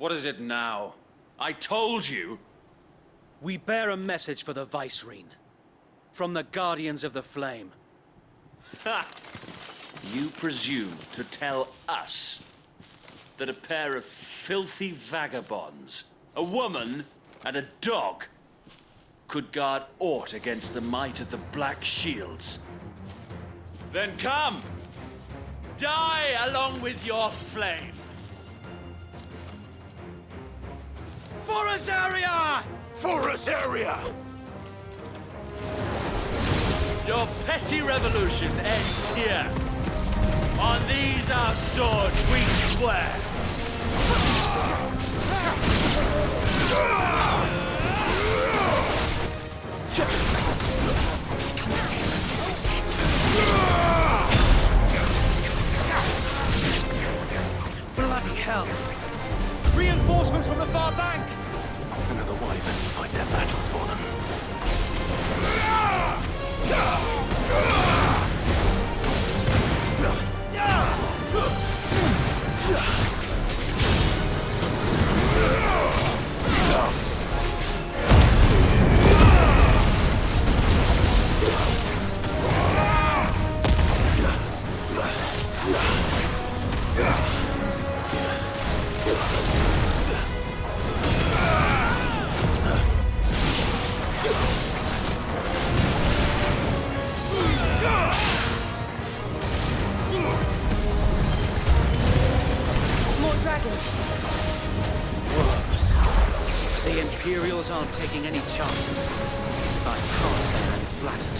What is it now? I told you! We bear a message for the Vicereine. From the Guardians of the Flame. Ha! You presume to tell us that a pair of filthy vagabonds, a woman and a dog, could guard aught against the might of the Black Shields? Then come! Die along with your flame! For Azaria! For Azaria! Your petty revolution ends here. On these our swords we swear. Bloody hell! Reinforcements from the far bank! Another wyvern to fight their battles for them. The Imperials aren't taking any chances. I'm crossed and flattered.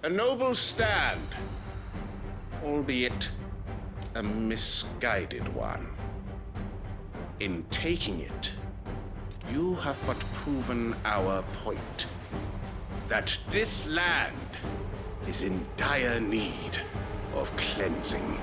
A noble stand, albeit a misguided one. In taking it, you have but proven our point, that this land is in dire need of cleansing.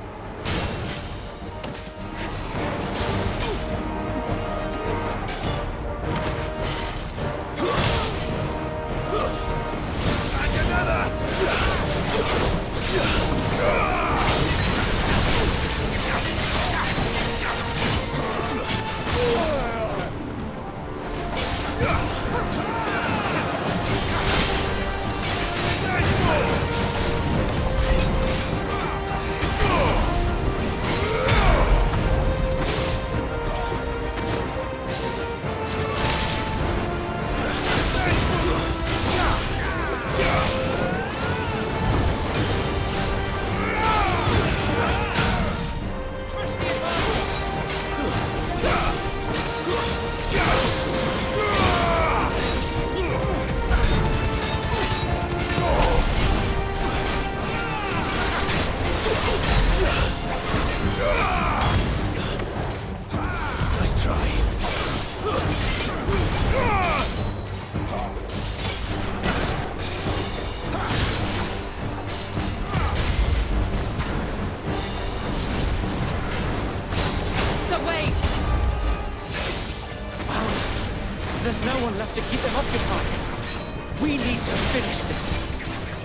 There's no one left to keep them occupied. We need to finish this.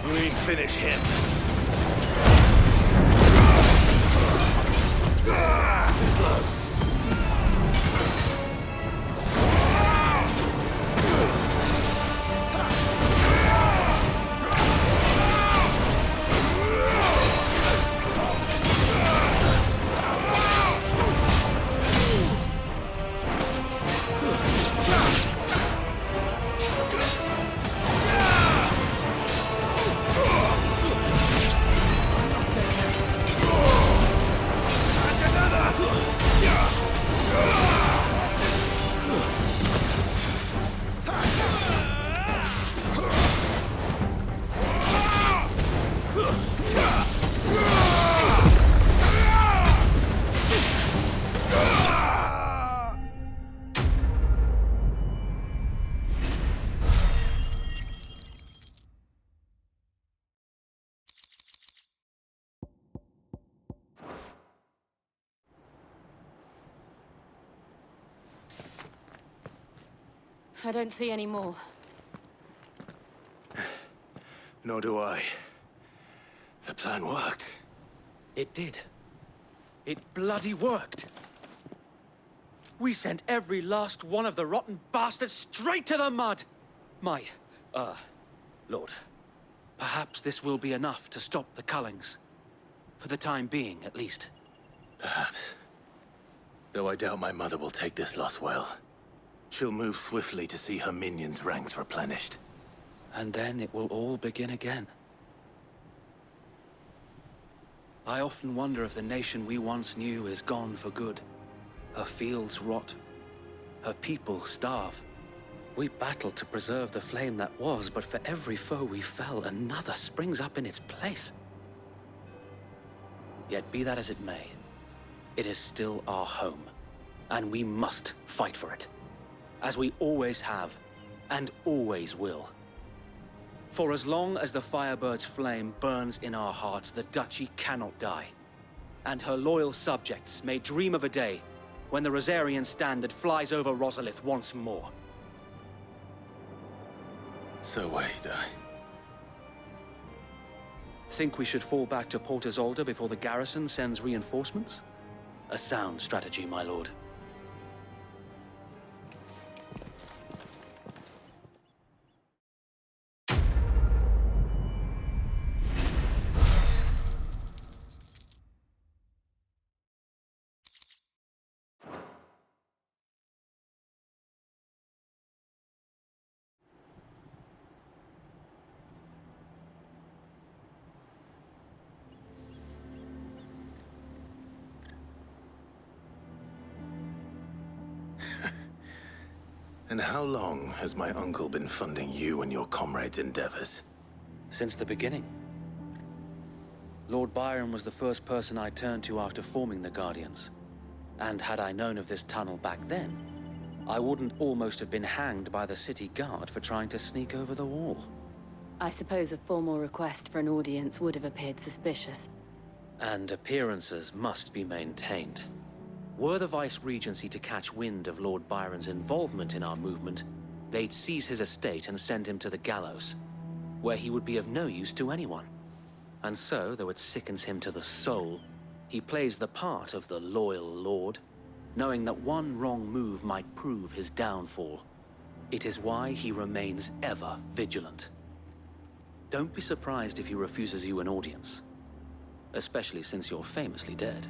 We finish him. I don't see any more. Nor do I. The plan worked. It did. It bloody worked. We sent every last one of the rotten bastards straight to the mud! Lord, perhaps this will be enough to stop the Cullings. For the time being, at least. Perhaps. Though I doubt my mother will take this loss well. She'll move swiftly to see her minions' ranks replenished. And then it will all begin again. I often wonder if the nation we once knew is gone for good. Her fields rot. Her people starve. We battled to preserve the flame that was, but for every foe we fell, another springs up in its place. Yet be that as it may, it is still our home, and we must fight for it, as we always have, and always will. For as long as the Firebird's flame burns in our hearts, the Duchy cannot die. And her loyal subjects may dream of a day when the Rosarian standard flies over Rosalith once more. So wait, Think we should fall back to Port Isolde before the garrison sends reinforcements? A sound strategy, my lord. And how long has my uncle been funding you and your comrades' endeavors? Since the beginning. Lord Byron was the first person I turned to after forming the Guardians. And had I known of this tunnel back then, I wouldn't almost have been hanged by the city guard for trying to sneak over the wall. I suppose a formal request for an audience would have appeared suspicious. And appearances must be maintained. Were the Vice-Regency to catch wind of Lord Byron's involvement in our movement, they'd seize his estate and send him to the gallows, where he would be of no use to anyone. And so, though it sickens him to the soul, he plays the part of the loyal lord, knowing that one wrong move might prove his downfall. It is why he remains ever vigilant. Don't be surprised if he refuses you an audience, especially since you're famously dead.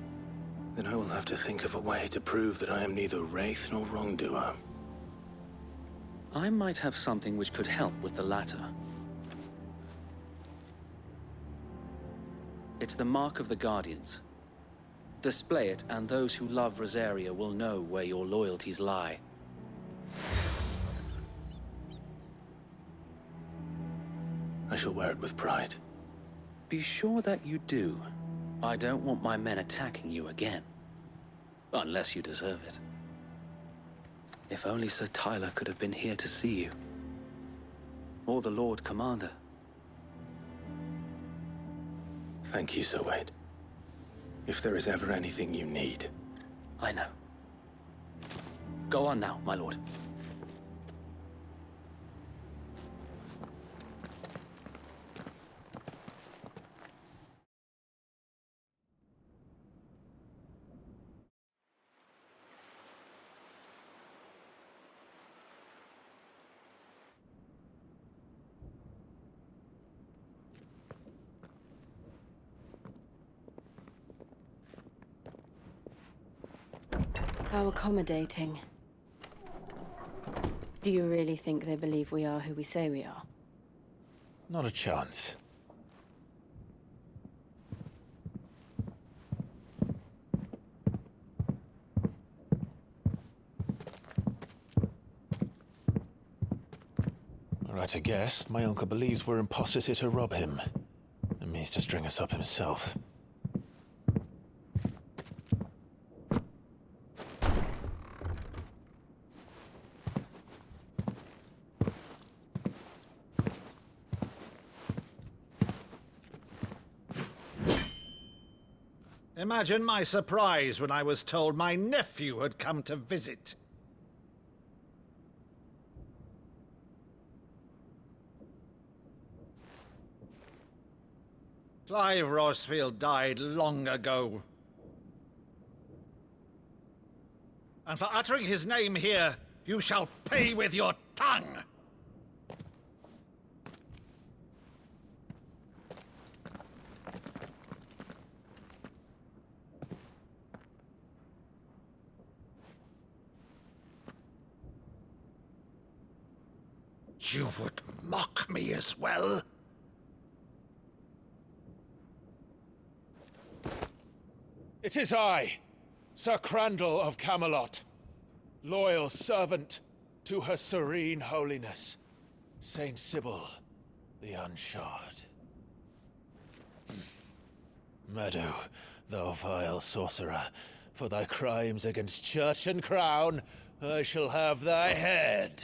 Then I will have to think of a way to prove that I am neither wraith nor wrongdoer. I might have something which could help with the latter. It's the mark of the Guardians. Display it, and those who love Rosaria will know where your loyalties lie. I shall wear it with pride. Be sure that you do. I don't want my men attacking you again. Unless you deserve it. If only Sir Tyler could have been here to see you. Or the Lord Commander. Thank you, Sir Wade. If there is ever anything you need. I know. Go on now, my lord. How accommodating. Do you really think they believe we are who we say we are? Not a chance. Right to guess, my uncle believes we're imposters here to rob him, and means to string us up himself. Imagine my surprise when I was told my nephew had come to visit. Clive Rosfield died long ago. And for uttering his name here, you shall pay with your tongue! You would mock me as well? It is I, Sir Crandall of Camelot, loyal servant to Her Serene Holiness, Saint Sybil the Unshod. Meadow, thou vile sorcerer, for thy crimes against church and crown, I shall have thy head.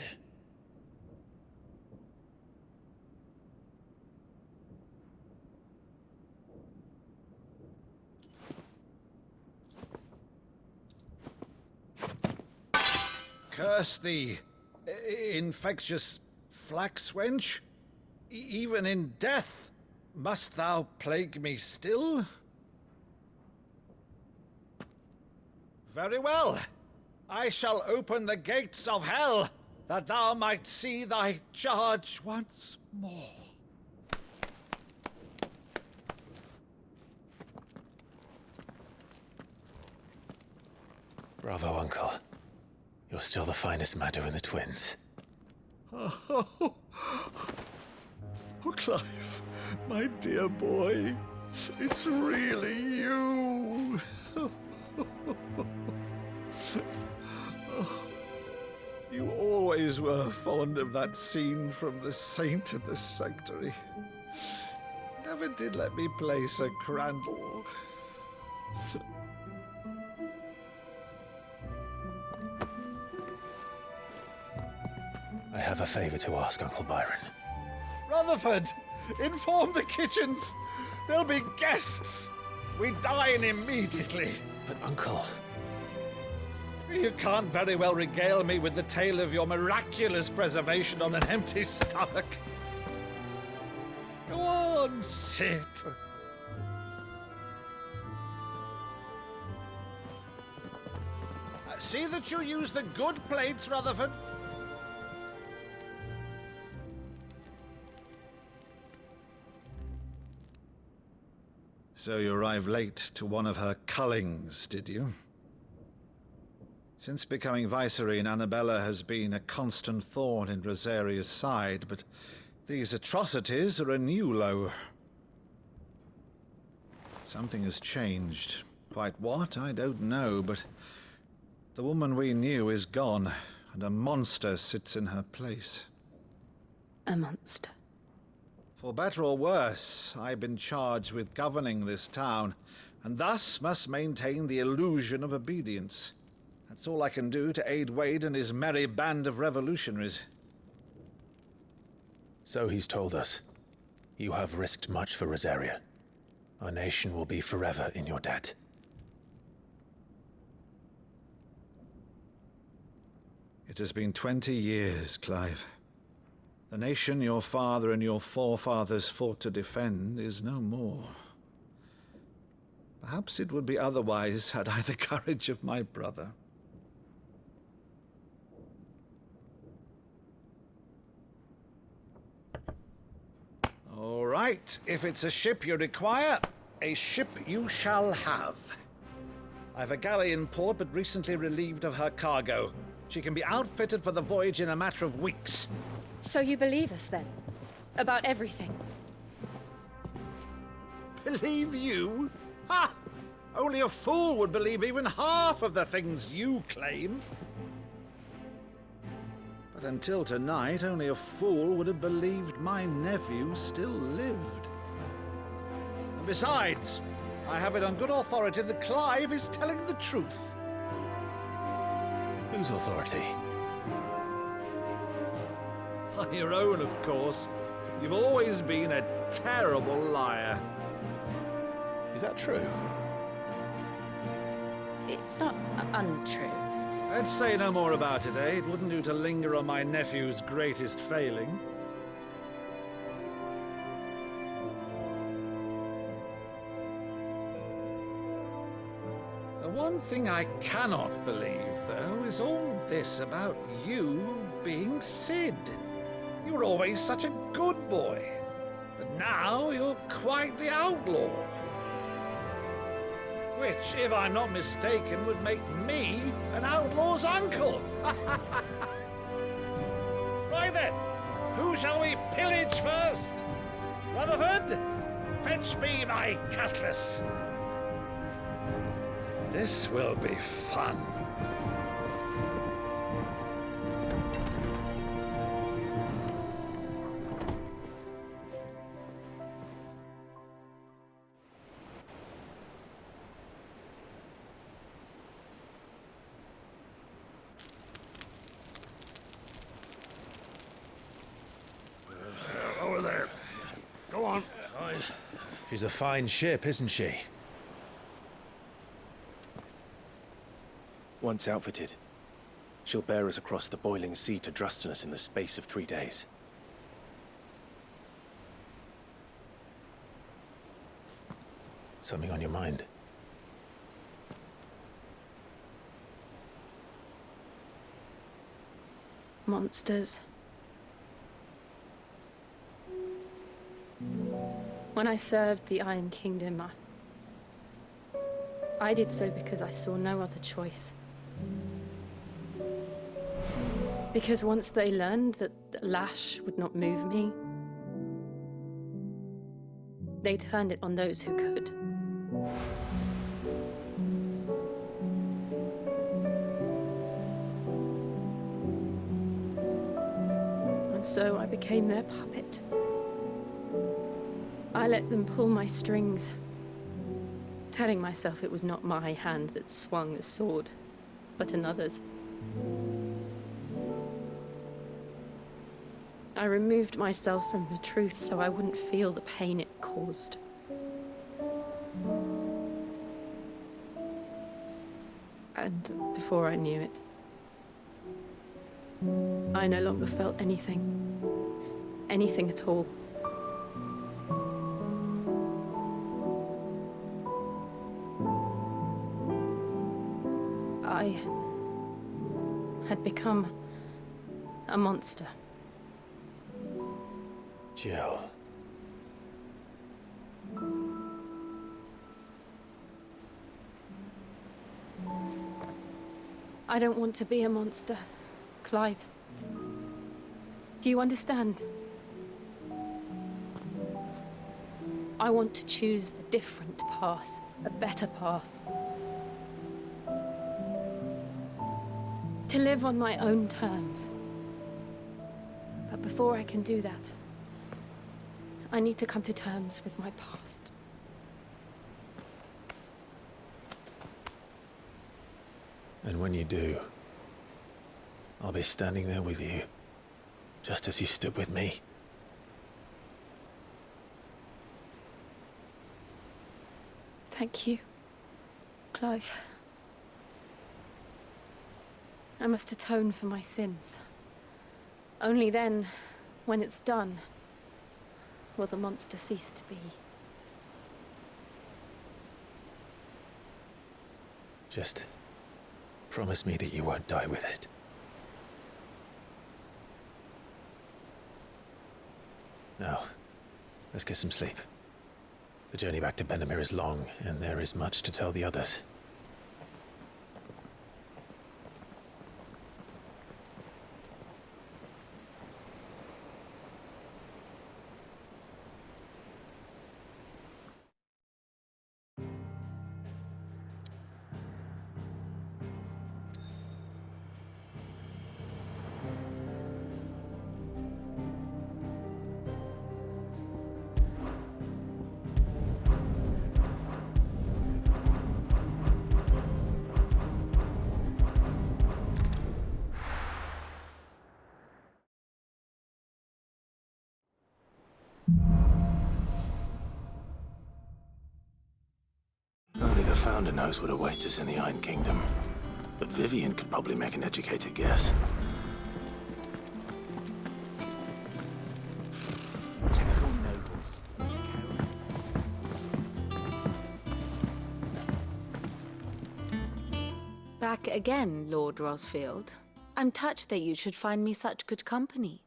Curse thee, infectious flax wench. Even in death, must thou plague me still? Very well. I shall open the gates of hell, that thou might see thy charge once more. Bravo, Uncle. You're still the finest Meadow in the twins. Oh, Clive, my dear boy, it's really you. You always were fond of that scene from The Saint in the Sanctuary. Never did let me play Sir Crandall. I have a favor to ask, Uncle Byron. Rutherford, inform the kitchens. There'll be guests. We dine immediately. But, Uncle... You can't very well regale me with the tale of your miraculous preservation on an empty stomach. Go on, sit. See that you use the good plates, Rutherford. So you arrived late to one of her cullings, did you? Since becoming Vicereine, Annabella has been a constant thorn in Rosaria's side, but these atrocities are a new low. Something has changed. Quite what, I don't know, but the woman we knew is gone, and a monster sits in her place. A monster. For better or worse, I've been charged with governing this town, and thus must maintain the illusion of obedience. That's all I can do to aid Wade and his merry band of revolutionaries. So he's told us. You have risked much for Rosaria. Our nation will be forever in your debt. It has been 20 years, Clive. The nation your father and your forefathers fought to defend is no more. Perhaps it would be otherwise had I the courage of my brother. All right, if it's a ship you require, a ship you shall have. I've a galley in port, but recently relieved of her cargo. She can be outfitted for the voyage in a matter of weeks. So you believe us, then? About everything? Believe you? Ha! Only a fool would believe even half of the things you claim. But until tonight, only a fool would have believed my nephew still lived. And besides, I have it on good authority that Clive is telling the truth. Whose authority? Your own, of course. You've always been a terrible liar. Is that true? It's not untrue. Let's say no more about it, eh? It wouldn't do to linger on my nephew's greatest failing. The one thing I cannot believe, though, is all this about you being Sid. You were always such a good boy, but now you're quite the outlaw. Which, if I'm not mistaken, would make me an outlaw's uncle. Right then, who shall we pillage first? Rutherford, fetch me my cutlass. This will be fun. Over there. Go on. She's a fine ship, isn't she? Once outfitted, she'll bear us across the boiling sea to Drustinus in the space of 3 days. Something on your mind? Monsters. When I served the Iron Kingdom, I did so because I saw no other choice. Because once they learned that the lash would not move me, they turned it on those who could. And so I became their puppet. I let them pull my strings, telling myself it was not my hand that swung the sword, but another's. I removed myself from the truth so I wouldn't feel the pain it caused. And before I knew it, I no longer felt anything. Anything at all. I had become a monster. Jill. I don't want to be a monster, Clive. Do you understand? I want to choose a different path, a better path. To live on my own terms. But before I can do that, I need to come to terms with my past. And when you do, I'll be standing there with you, just as you stood with me. Thank you, Clive. I must atone for my sins. Only then, when it's done, will the monster cease to be. Just promise me that you won't die with it. Now, let's get some sleep. The journey back to Benamir is long, and there is much to tell the others. Only the Founder knows what awaits us in the Iron Kingdom. But Vivian could probably make an educated guess. Typical nobles. Back again, Lord Rosfield. I'm touched that you should find me such good company.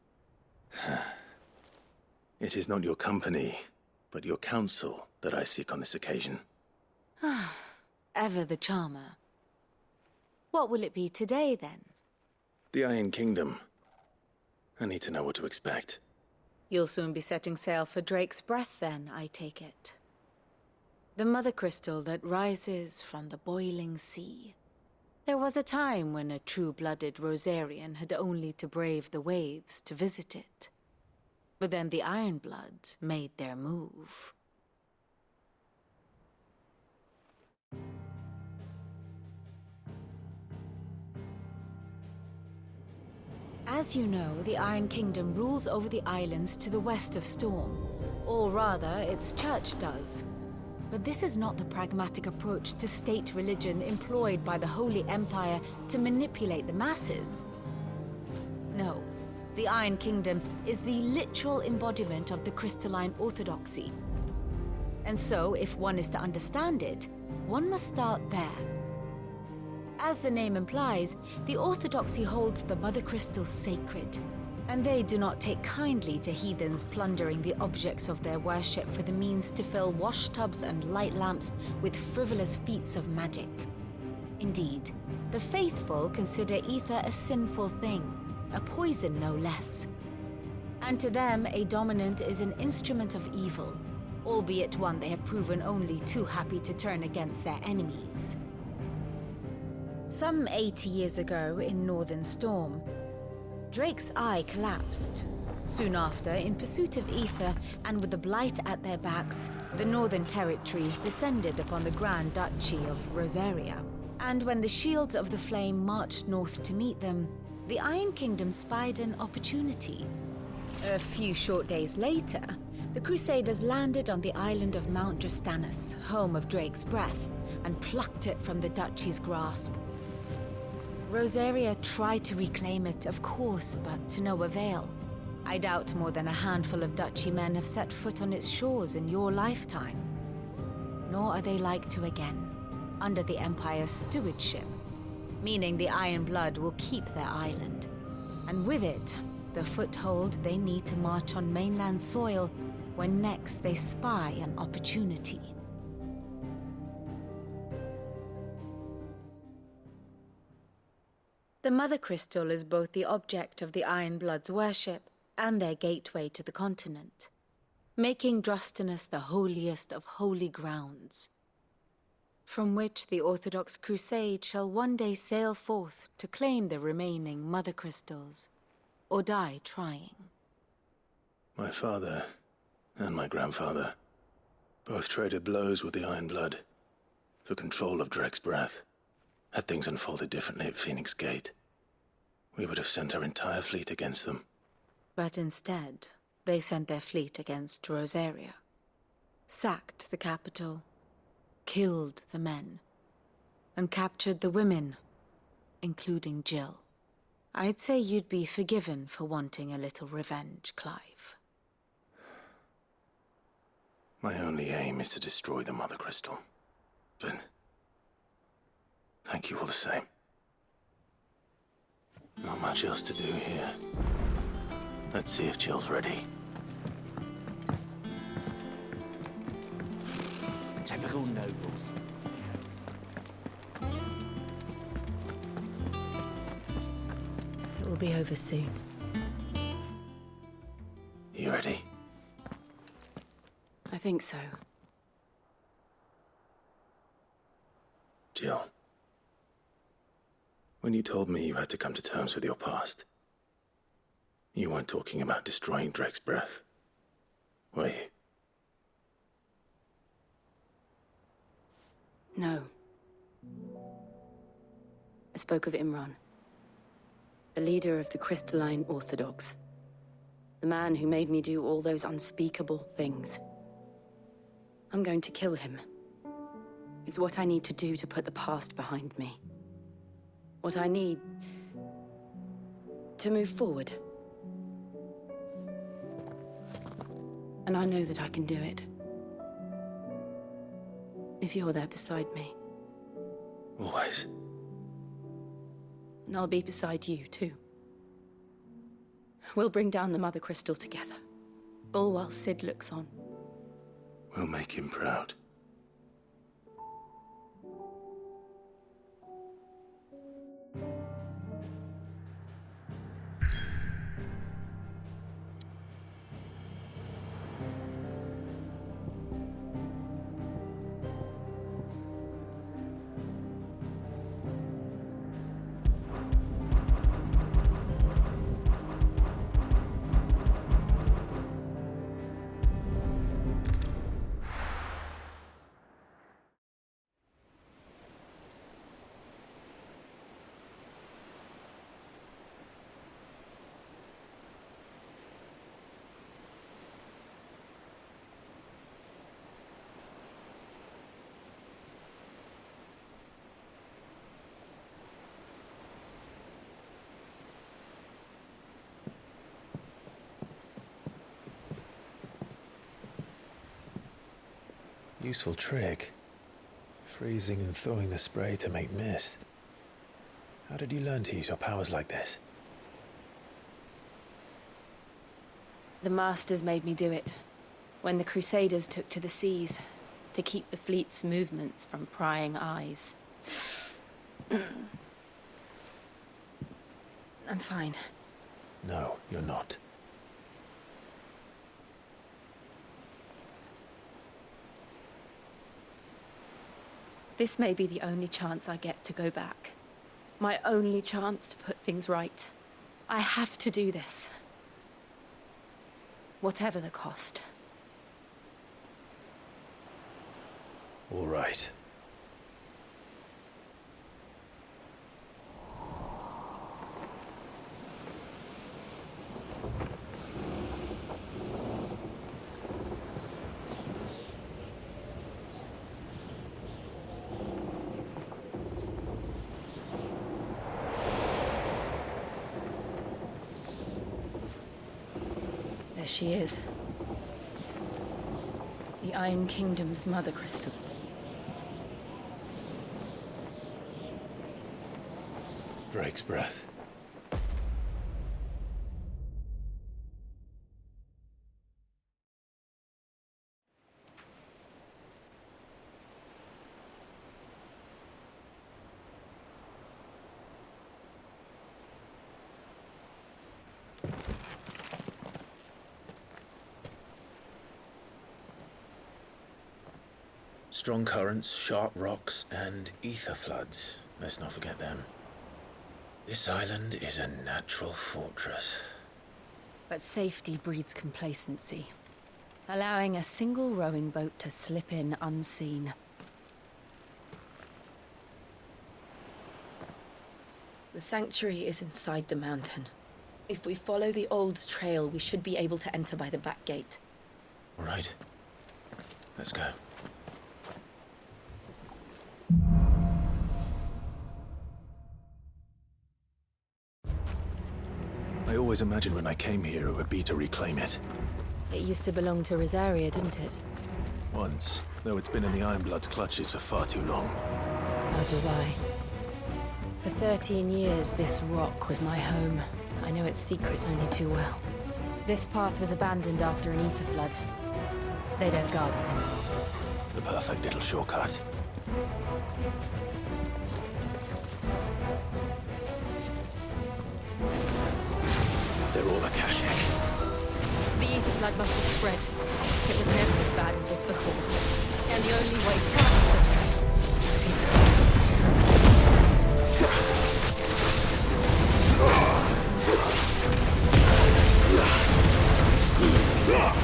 It is not your company, but your counsel that I seek on this occasion. Ever the charmer. What will it be today, then? The Iron Kingdom. I need to know what to expect. You'll soon be setting sail for Drake's Breath, then, I take it. The mother crystal that rises from the boiling sea. There was a time when a true-blooded Rosarian had only to brave the waves to visit it. But then the Ironblood made their move. As you know, the Iron Kingdom rules over the islands to the west of Storm. Or rather, its church does. But this is not the pragmatic approach to state religion employed by the Holy Empire to manipulate the masses. No, the Iron Kingdom is the literal embodiment of the crystalline orthodoxy. And so, if one is to understand it, one must start there. As the name implies, the orthodoxy holds the Mother Crystals sacred, and they do not take kindly to heathens plundering the objects of their worship for the means to fill washtubs and light lamps with frivolous feats of magic. Indeed, the faithful consider ether a sinful thing, a poison no less. And to them, a dominant is an instrument of evil, albeit one they have proven only too happy to turn against their enemies. Some 80 years ago in Northern Storm, Drake's eye collapsed. Soon after, in pursuit of ether and with the Blight at their backs, the Northern Territories descended upon the Grand Duchy of Rosaria. And when the Shields of the Flame marched north to meet them, the Iron Kingdom spied an opportunity. A few short days later, the Crusaders landed on the island of Mount Justanus, home of Drake's Breath, and plucked it from the Duchy's grasp. Rosaria tried to reclaim it, of course, but to no avail. I doubt more than a handful of Duchy men have set foot on its shores in your lifetime. Nor are they like to again, under the Empire's stewardship, meaning the Iron Blood will keep their island, and with it, the foothold they need to march on mainland soil when next they spy an opportunity. The Mother Crystal is both the object of the Iron Blood's worship and their gateway to the continent, making Drostanus the holiest of holy grounds, from which the Orthodox Crusade shall one day sail forth to claim the remaining Mother Crystals, or die trying. My father and my grandfather both traded blows with the Iron Blood for control of Drake's Breath. Had things unfolded differently at Phoenix Gate, we would have sent our entire fleet against them. But instead, they sent their fleet against Rosaria, sacked the capital, killed the men, and captured the women, including Jill. I'd say you'd be forgiven for wanting a little revenge, Clive. My only aim is to destroy the Mother Crystal. But thank you all the same. Not much else to do here. Let's see if Jill's ready. Typical nobles. It will be over soon. You ready? I think so. Jill. When you told me you had to come to terms with your past, you weren't talking about destroying Drake's Breath, were you? No. I spoke of Imran, the leader of the Crystalline Orthodox. The man who made me do all those unspeakable things. I'm going to kill him. It's what I need to do to put the past behind me. What I need to move forward. And I know that I can do it. If you're there beside me. Always. And I'll be beside you, too. We'll bring down the Mother Crystal together. All while Sid looks on. We'll make him proud. Useful trick. Freezing and thawing the spray to make mist. How did you learn to use your powers like this? The Masters made me do it. When the Crusaders took to the seas, to keep the fleet's movements from prying eyes. I'm fine. No, you're not. This may be the only chance I get to go back. My only chance to put things right. I have to do this. Whatever the cost. All right. There she is. The Iron Kingdom's Mother Crystal. Drake's breath. Strong currents, sharp rocks, and ether floods. Let's not forget them. This island is a natural fortress. But safety breeds complacency. Allowing a single rowing boat to slip in unseen. The sanctuary is inside the mountain. If we follow the old trail, we should be able to enter by the back gate. All right. Let's go. I always imagined when I came here it would be to reclaim it. It used to belong to Rosaria, didn't it? Once, though it's been in the Ironblood's clutches for far too long. As was I. For 13 years, this rock was my home. I know its secrets only too well. This path was abandoned after an ether flood. They don't guard it anymore. The perfect little shortcut. They're all Akashic. The ether flood must have spread. It was never as bad as this before. And the only way past is... Yeah!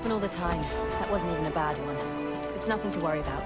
happen all the time. That wasn't even a bad one. It's nothing to worry about.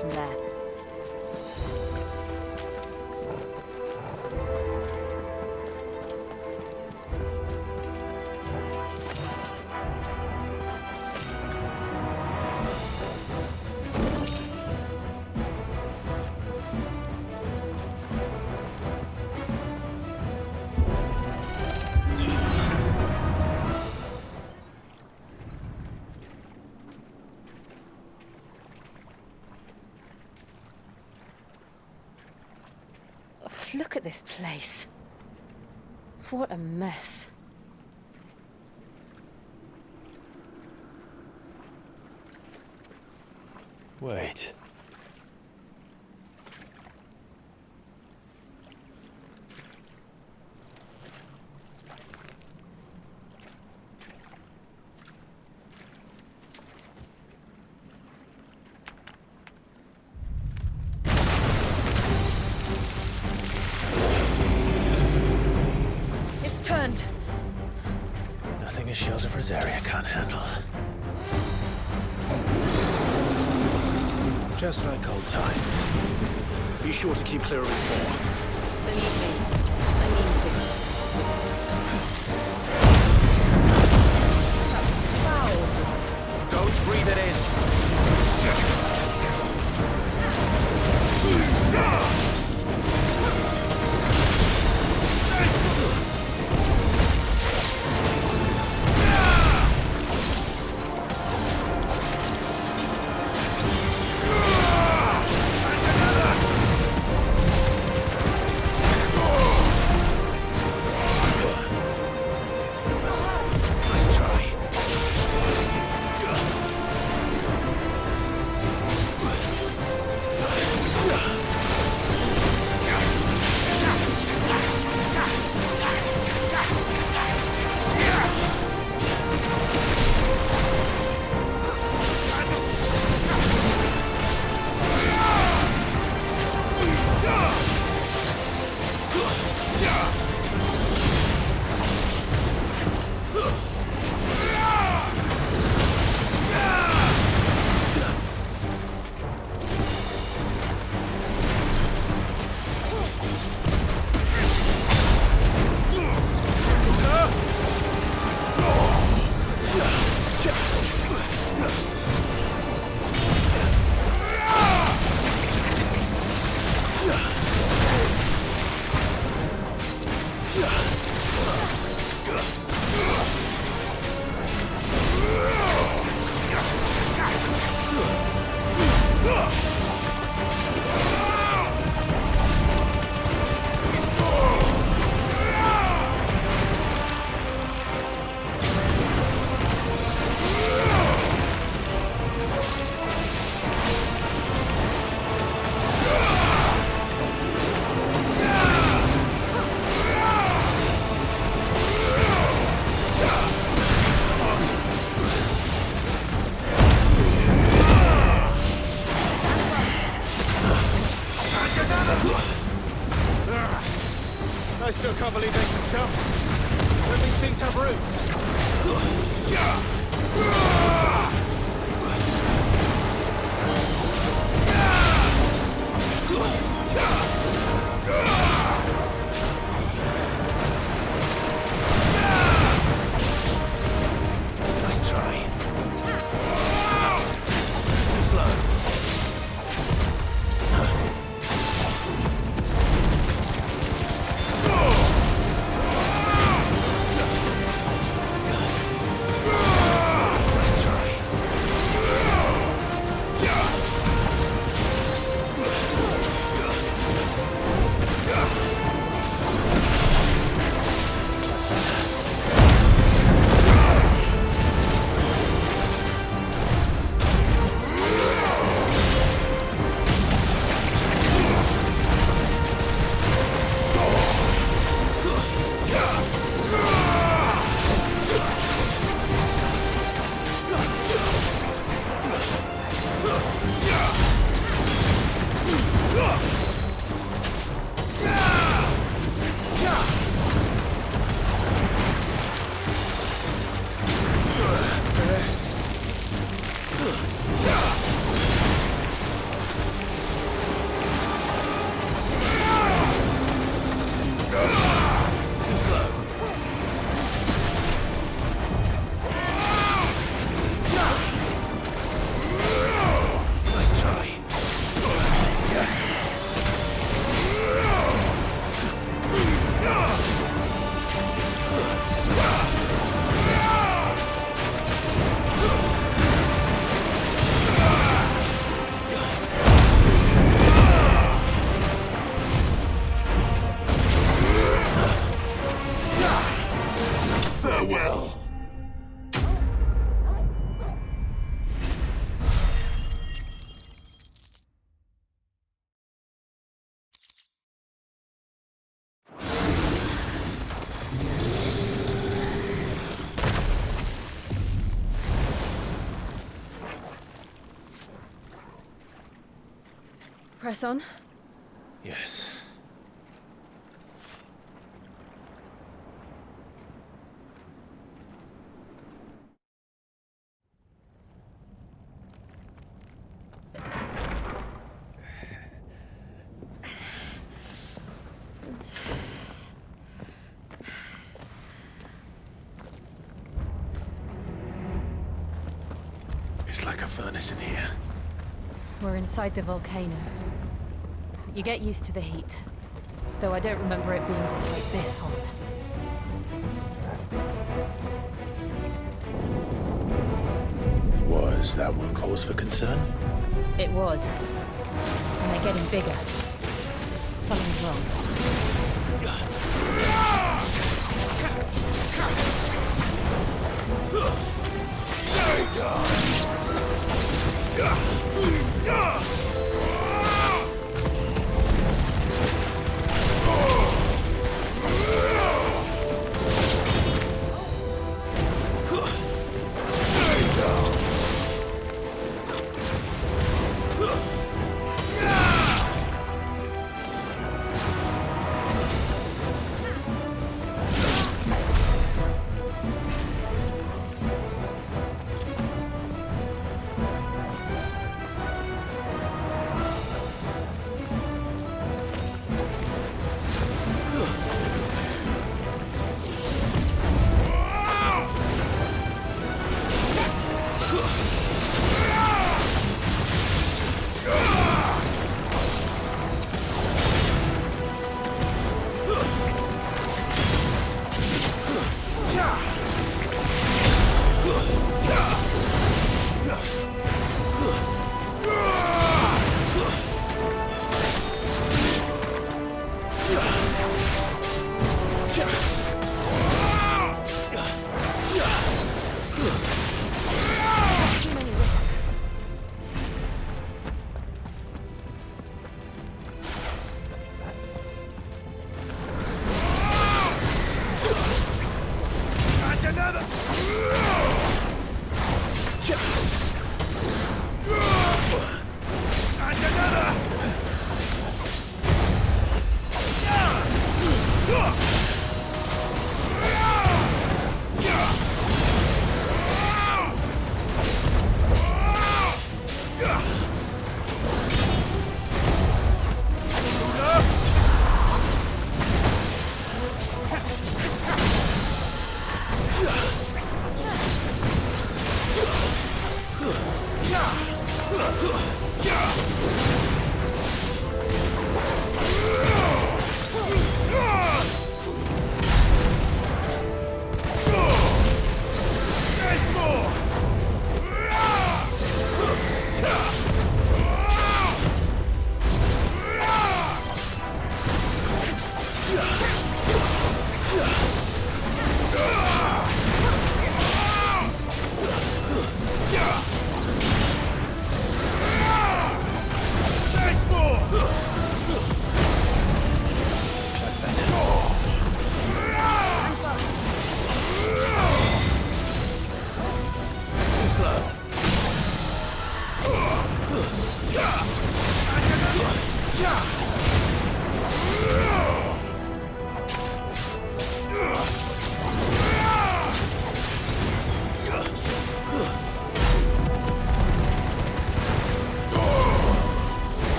From there. Look at this place. What a mess. Wait. Nothing a shield of Rosaria can't handle. Just like old times. Be sure to keep clear of his paw. Believe me, I mean to. That's foul. Don't breathe it in. Can't believe they can jump. Don't these things have roots? Nice try. Too slow. Press on. Yes. It's like a furnace in here. We're inside the volcano. You get used to the heat. Though I don't remember it being quite this hot. Was that one cause for concern? It was. And they're getting bigger. Something's wrong. Stay down!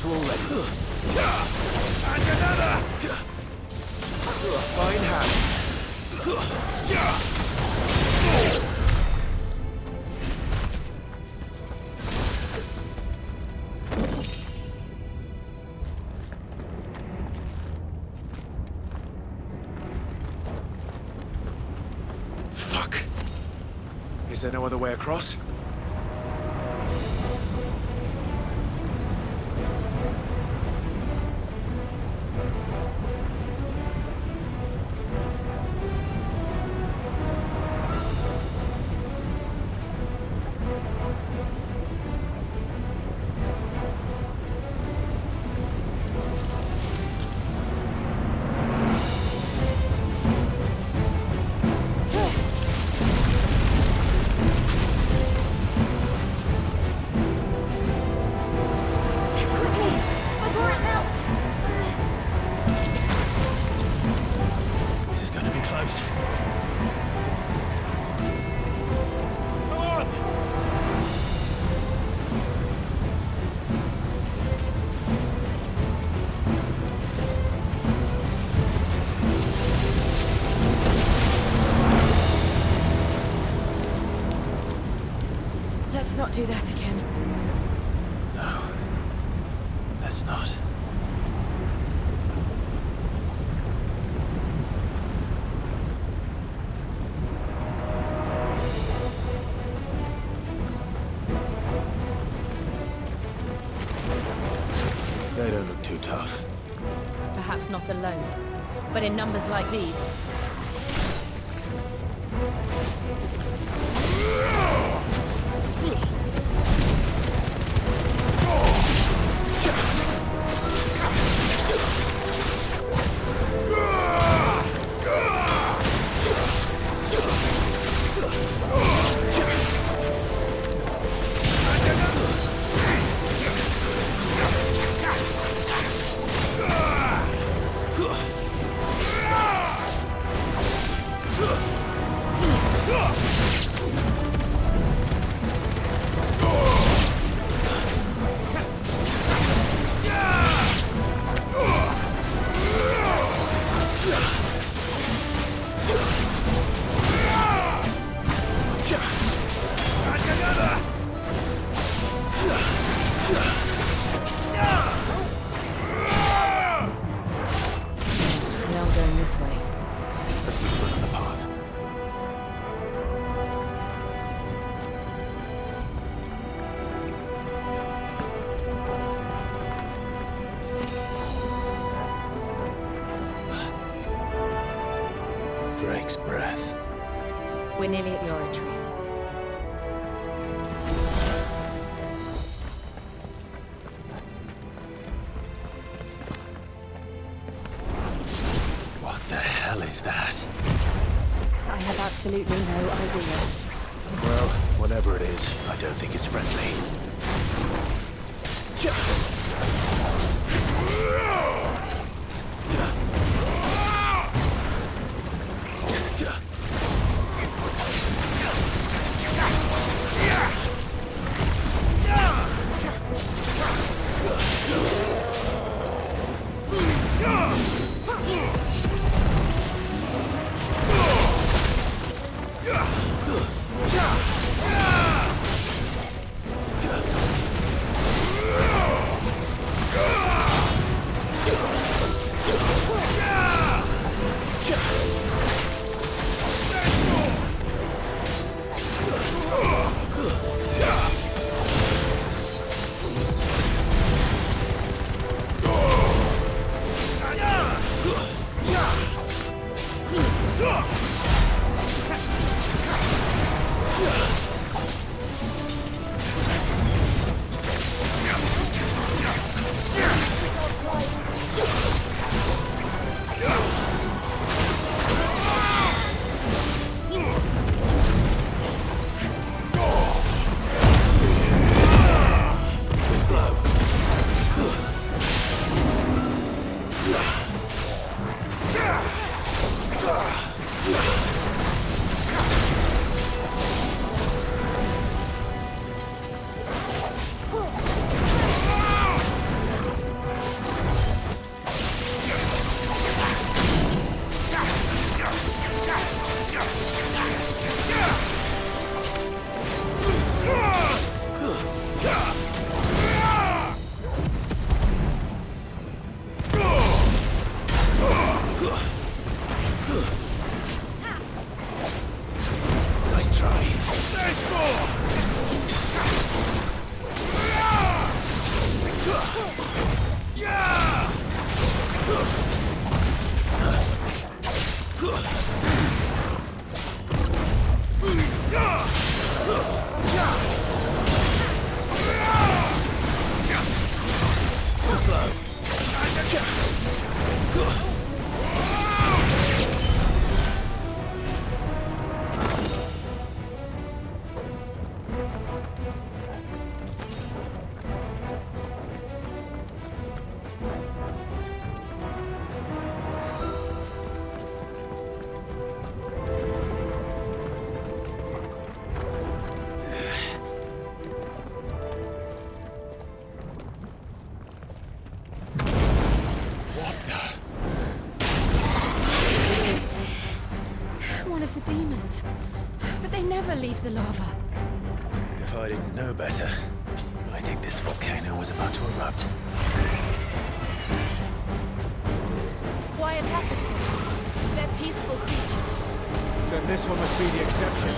closer already. And another! Fine hand. Fuck. Is there no other way across? This is going to be close. Come on! Let's not do that again. No. Let's not. They don't look too tough. Perhaps not alone, but in numbers like these. Now I'm going this way. Let's look for another path. Drake's breath. We're nearly at the oratory. What the hell is that? I have absolutely no idea. Well, whatever it is, I don't think it's friendly. slow. One of the demons. But they never leave the lava. If I didn't know better, I think this volcano was about to erupt. Why attack us then? They're peaceful creatures. Then this one must be the exception.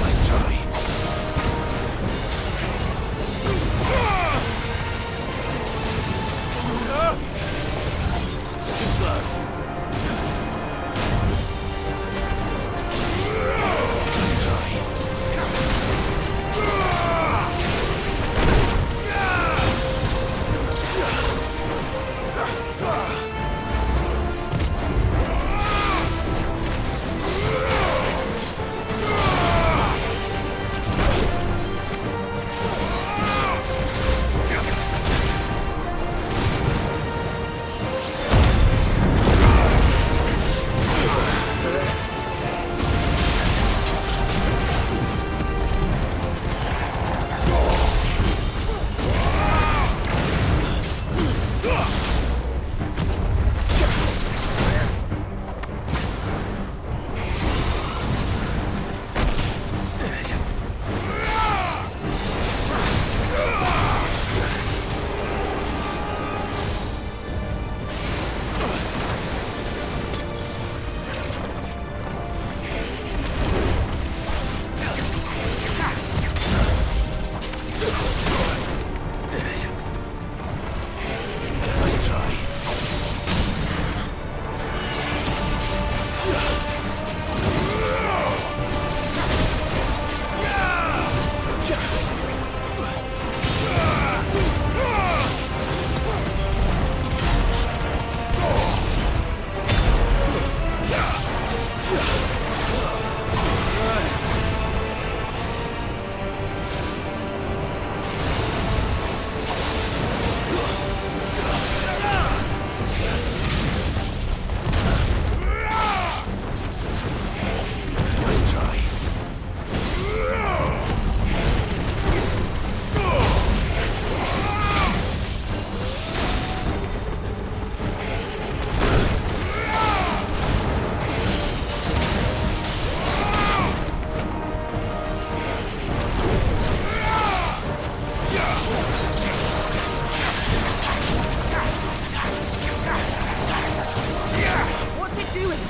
Nice try. Too slow. Nice try. Nice try. Nice try. What's it doing?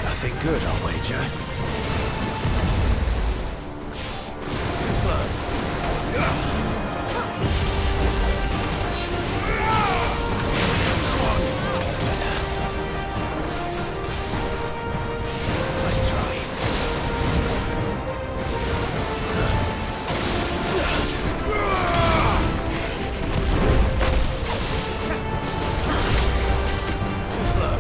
Nothing good, I'll wager. Too slow. That's better. Nice try. Too slow.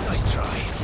Nice try.